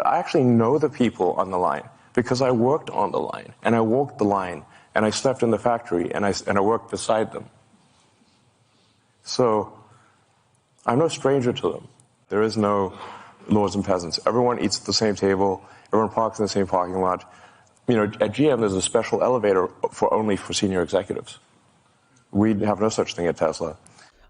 I actually know the people on the line because I worked on the line and I walked the line and I slept in the factory and I worked beside them. So I'm no stranger to them. There is no lords and peasants. Everyone eats at the same table. Everyone parks in the same parking lot. At GM, there's a special elevator only for senior executives. We have no such thing at Tesla.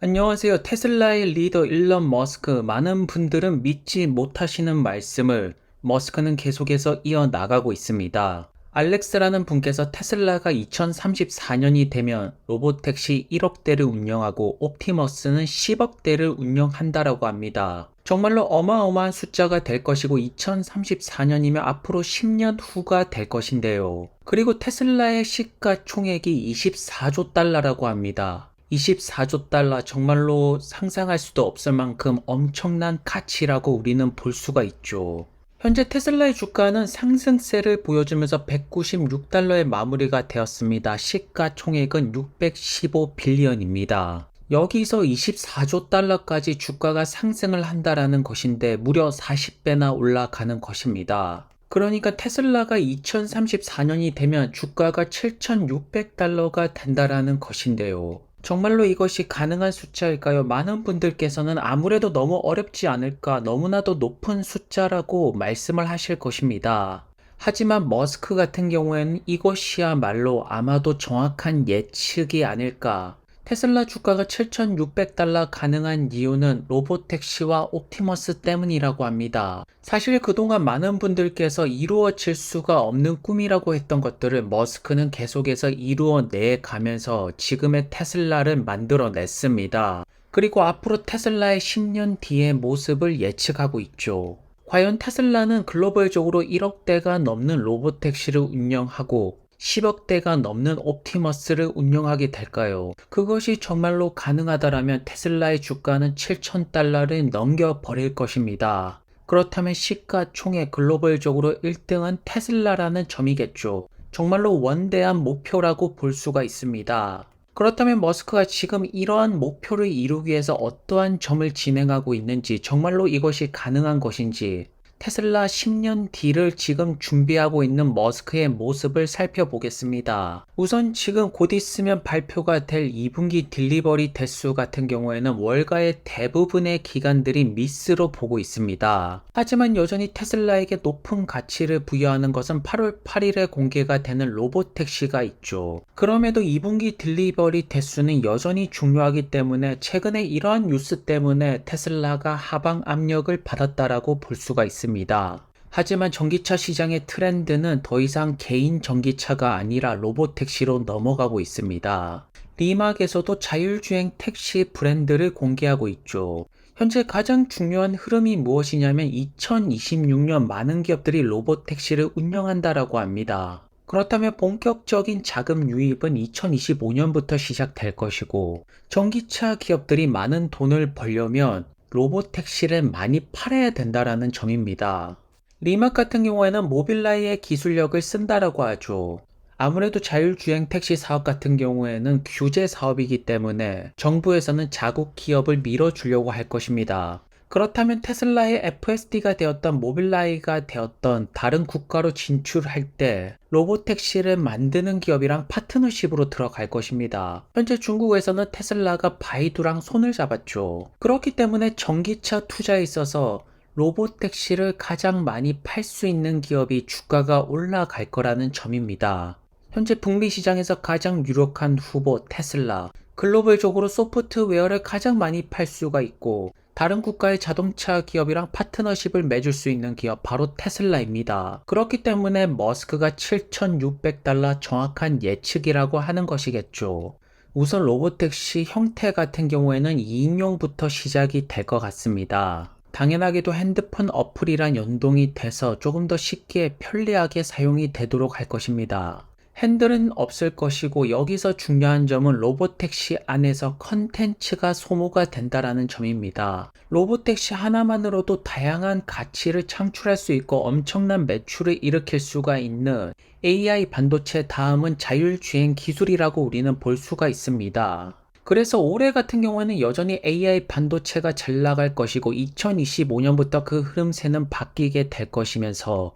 안녕하세요. 테슬라의 리더 일론 머스크. 많은 분들은 믿지 못하시는 말씀을 머스크는 계속해서 이어나가고 있습니다. 알렉스라는 분께서 테슬라가 2034년이 되면 로보택시 1억 대를 운영하고 옵티머스는 10억 대를 운영한다라고 합니다. 정말로 어마어마한 숫자가 될 것이고 2034년이면 앞으로 10년 후가 될 것인데요. 그리고 테슬라의 시가총액이 24조 달러라고 합니다. 24조 달러 정말로 상상할 수도 없을 만큼 엄청난 가치라고 우리는 볼 수가 있죠. 현재 테슬라의 주가는 상승세를 보여주면서 196달러에 마무리가 되었습니다. 시가총액은 615빌리언입니다. 여기서 24조 달러까지 주가가 상승을 한다라는 것인데 무려 40배나 올라가는 것입니다. 그러니까 테슬라가 2034년이 되면 주가가 7,600달러가 된다라는 것인데요. 정말로 이것이 가능한 숫자일까요? 많은 분들께서는 아무래도 너무 어렵지 않을까, 너무나도 높은 숫자라고 말씀을 하실 것입니다. 하지만 머스크 같은 경우에는 이것이야말로 아마도 정확한 예측이 아닐까. 테슬라 주가가 7,600달러 가능한 이유는 로보택시와 옵티머스 때문이라고 합니다. 사실 그동안 많은 분들께서 이루어질 수가 없는 꿈이라고 했던 것들을 머스크는 계속해서 이루어내 가면서 지금의 테슬라를 만들어냈습니다. 그리고 앞으로 테슬라의 10년 뒤의 모습을 예측하고 있죠. 과연 테슬라는 글로벌적으로 1억 대가 넘는 로보택시를 운영하고 10억 대가 넘는 옵티머스를 운영하게 될까요? 그것이 정말로 가능하다라면 테슬라의 주가는 7,000달러를 넘겨버릴 것입니다. 그렇다면 시가총액 글로벌적으로 1등은 테슬라라는 점이겠죠. 정말로 원대한 목표라고 볼 수가 있습니다. 그렇다면 머스크가 지금 이러한 목표를 이루기 위해서 어떠한 점을 진행하고 있는지, 정말로 이것이 가능한 것인지, 테슬라 10년 뒤를 지금 준비하고 있는 머스크의 모습을 살펴보겠습니다. 우선 지금 곧 있으면 발표가 될 2분기 딜리버리 대수 같은 경우에는 월가의 대부분의 기관들이 미스로 보고 있습니다. 하지만 여전히 테슬라에게 높은 가치를 부여하는 것은 8월 8일에 공개가 되는 로보택시가 있죠. 그럼에도 2분기 딜리버리 대수는 여전히 중요하기 때문에 최근에 이러한 뉴스 때문에 테슬라가 하방 압력을 받았다라고 볼 수가 있습니다. 하지만 전기차 시장의 트렌드는 더 이상 개인 전기차가 아니라 로보택시로 넘어가고 있습니다. 리막에서도 자율주행 택시 브랜드를 공개하고 있죠. 현재 가장 중요한 흐름이 무엇이냐면 2026년 많은 기업들이 로보택시를 운영한다라고 합니다. 그렇다면 본격적인 자금 유입은 2025년부터 시작될 것이고, 전기차 기업들이 많은 돈을 벌려면 로보택시를 많이 팔아야 된다라는 점입니다. 리막 같은 경우에는 모빌라이의 기술력을 쓴다라고 하죠. 아무래도 자율주행 택시 사업 같은 경우에는 규제 사업이기 때문에 정부에서는 자국 기업을 밀어주려고 할 것입니다. 그렇다면 테슬라의 FSD가 되었던 모빌라이가 되었던 다른 국가로 진출할 때 로보택시를 만드는 기업이랑 파트너십으로 들어갈 것입니다. 현재 중국에서는 테슬라가 바이두랑 손을 잡았죠. 그렇기 때문에 전기차 투자에 있어서 로보택시를 가장 많이 팔 수 있는 기업이 주가가 올라갈 거라는 점입니다. 현재 북미 시장에서 가장 유력한 후보 테슬라, 글로벌적으로 소프트웨어를 가장 많이 팔 수가 있고 다른 국가의 자동차 기업이랑 파트너십을 맺을 수 있는 기업 바로 테슬라입니다. 그렇기 때문에 머스크가 7,600달러 정확한 예측이라고 하는 것이겠죠. 우선 로보택시 형태 같은 경우에는 2인용부터 시작이 될 것 같습니다. 당연하게도 핸드폰 어플이랑 연동이 돼서 조금 더 쉽게 편리하게 사용이 되도록 할 것입니다. 핸들은 없을 것이고 여기서 중요한 점은 로보택시 안에서 컨텐츠가 소모가 된다라는 점입니다. 로보택시 하나만으로도 다양한 가치를 창출할 수 있고 엄청난 매출을 일으킬 수가 있는 AI 반도체 다음은 자율주행 기술이라고 우리는 볼 수가 있습니다. 그래서 올해 같은 경우에는 여전히 AI 반도체가 잘 나갈 것이고 2025년부터 그 흐름세는 바뀌게 될 것이면서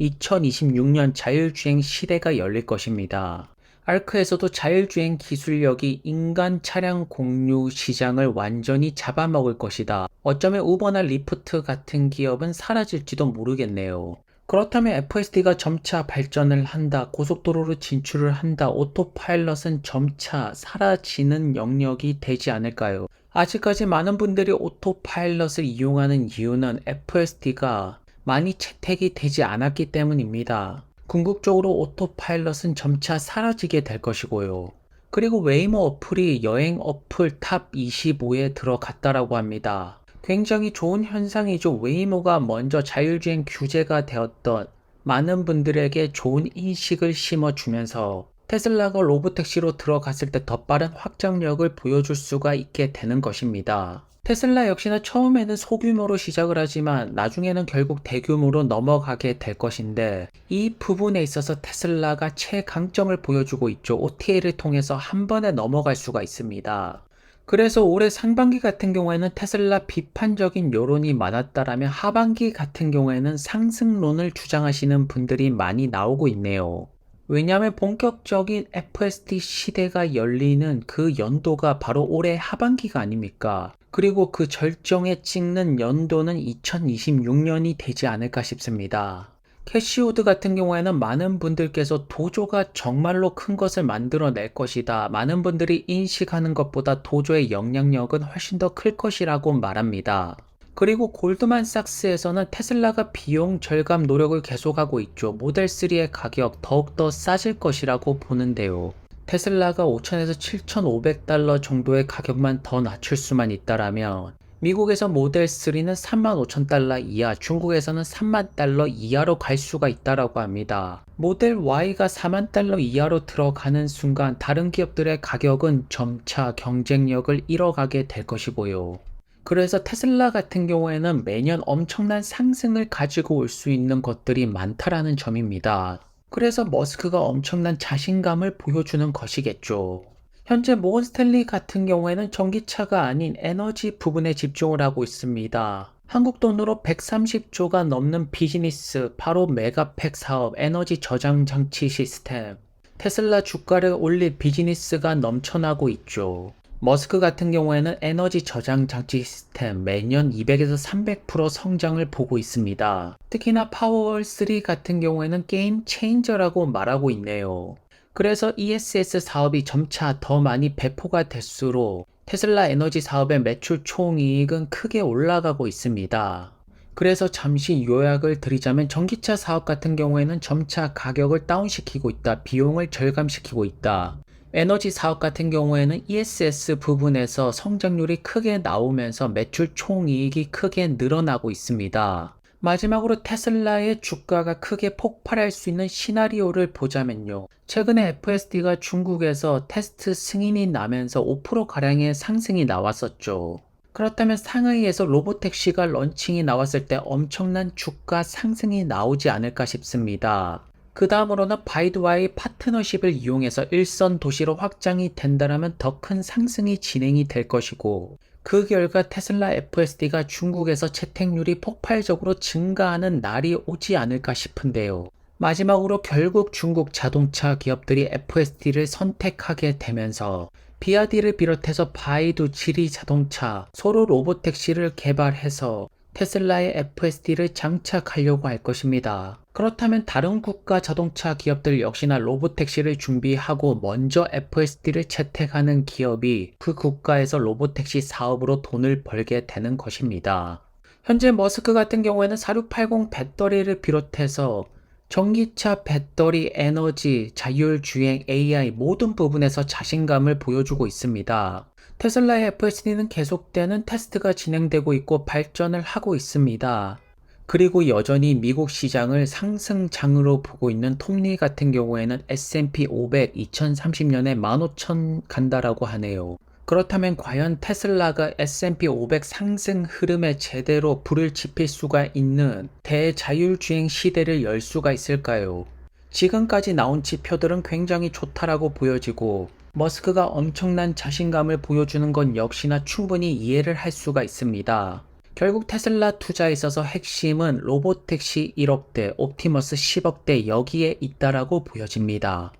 2026년 자율주행 시대가 열릴 것입니다. 아르크에서도 자율주행 기술력이 인간 차량 공유 시장을 완전히 잡아먹을 것이다. 어쩌면 우버나 리프트 같은 기업은 사라질지도 모르겠네요. 그렇다면 FSD가 점차 발전을 한다, 고속도로로 진출을 한다, 오토파일럿은 점차 사라지는 영역이 되지 않을까요? 아직까지 많은 분들이 오토파일럿을 이용하는 이유는 FSD가 많이 채택이 되지 않았기 때문입니다. 궁극적으로 오토파일럿은 점차 사라지게 될 것이고요. 그리고 웨이모 어플이 여행 어플 탑 25에 들어갔다라고 합니다. 굉장히 좋은 현상이죠. 웨이모가 먼저 자율주행 규제가 되었던 많은 분들에게 좋은 인식을 심어주면서 테슬라가 로보택시로 들어갔을 때 더 빠른 확장력을 보여줄 수가 있게 되는 것입니다. 테슬라 역시나 처음에는 소규모로 시작을 하지만 나중에는 결국 대규모로 넘어가게 될 것인데 이 부분에 있어서 테슬라가 최강점을 보여주고 있죠. OTA를 통해서 한 번에 넘어갈 수가 있습니다. 그래서 올해 상반기 같은 경우에는 테슬라 비판적인 여론이 많았다라면 하반기 같은 경우에는 상승론을 주장하시는 분들이 많이 나오고 있네요. 왜냐하면 본격적인 FSD 시대가 열리는 그 연도가 바로 올해 하반기가 아닙니까? 그리고 그 절정에 찍는 연도는 2026년이 되지 않을까 싶습니다. 캐시우드 같은 경우에는 많은 분들께서 도조가 정말로 큰 것을 만들어낼 것이다. 많은 분들이 인식하는 것보다 도조의 영향력은 훨씬 더 클 것이라고 말합니다. 그리고 골드만삭스에서는 테슬라가 비용 절감 노력을 계속하고 있죠. 모델3의 가격 더욱더 싸질 것이라고 보는데요. 테슬라가 5,000에서 7,500달러 정도의 가격만 더 낮출 수만 있다라면 미국에서 모델3는 35,000달러 이하, 중국에서는 30,000달러 이하로 갈 수가 있다라고 합니다. 모델 Y가 40,000달러 이하로 들어가는 순간 다른 기업들의 가격은 점차 경쟁력을 잃어가게 될 것이고요. 그래서 테슬라 같은 경우에는 매년 엄청난 상승을 가지고 올 수 있는 것들이 많다라는 점입니다. 그래서 머스크가 엄청난 자신감을 보여주는 것이겠죠. 현재 모건 스탠리 같은 경우에는 전기차가 아닌 에너지 부분에 집중을 하고 있습니다. 한국 돈으로 130조가 넘는 비즈니스, 바로 메가팩 사업, 에너지 저장 장치 시스템. 테슬라 주가를 올릴 비즈니스가 넘쳐나고 있죠. 머스크 같은 경우에는 에너지 저장 장치 시스템 매년 200에서 300% 성장을 보고 있습니다. 특히나 파워월 3 같은 경우에는 게임 체인저라고 말하고 있네요. 그래서 ESS 사업이 점차 더 많이 배포가 될수록 테슬라 에너지 사업의 매출 총이익은 크게 올라가고 있습니다. 그래서 잠시 요약을 드리자면 전기차 사업 같은 경우에는 점차 가격을 다운시키고 있다. 비용을 절감시키고 있다. 에너지 사업 같은 경우에는 ESS 부분에서 성장률이 크게 나오면서 매출 총이익이 크게 늘어나고 있습니다. 마지막으로 테슬라의 주가가 크게 폭발할 수 있는 시나리오를 보자면요. 최근에 FSD가 중국에서 테스트 승인이 나면서 5%가량의 상승이 나왔었죠. 그렇다면 상하이에서 로보택시가 런칭이 나왔을 때 엄청난 주가 상승이 나오지 않을까 싶습니다. 그 다음으로는 바이두와의 파트너십을 이용해서 일선 도시로 확장이 된다면 더 큰 상승이 진행이 될 것이고 그 결과 테슬라 FSD가 중국에서 채택률이 폭발적으로 증가하는 날이 오지 않을까 싶은데요. 마지막으로 결국 중국 자동차 기업들이 FSD를 선택하게 되면서 비아디를 비롯해서 바이두, 지리 자동차, 서로 로보택시를 개발해서 테슬라의 FSD를 장착하려고 할 것입니다. 그렇다면 다른 국가 자동차 기업들 역시나 로보택시를 준비하고 먼저 FSD를 채택하는 기업이 그 국가에서 로보택시 사업으로 돈을 벌게 되는 것입니다. 현재 머스크 같은 경우에는 4680 배터리를 비롯해서 전기차 배터리, 에너지, 자율주행, AI 모든 부분에서 자신감을 보여주고 있습니다. 테슬라의 FSD는 계속되는 테스트가 진행되고 있고 발전을 하고 있습니다. 그리고 여전히 미국 시장을 상승장으로 보고 있는 톱니 같은 경우에는 S&P 500 2030년에 15,000 간다라고 하네요. 그렇다면 과연 테슬라가 S&P 500 상승 흐름에 제대로 불을 지필 수가 있는 대자율주행 시대를 열 수가 있을까요? 지금까지 나온 지표들은 굉장히 좋다라고 보여지고 머스크가 엄청난 자신감을 보여주는 건 역시나 충분히 이해를 할 수가 있습니다. 결국 테슬라 투자에 있어서 핵심은 로보택시 1억대, 옵티머스 10억대 여기에 있다라고 보여집니다.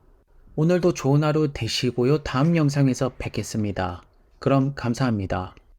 오늘도 좋은 하루 되시고요. 다음 영상에서 뵙겠습니다. 그럼 감사합니다.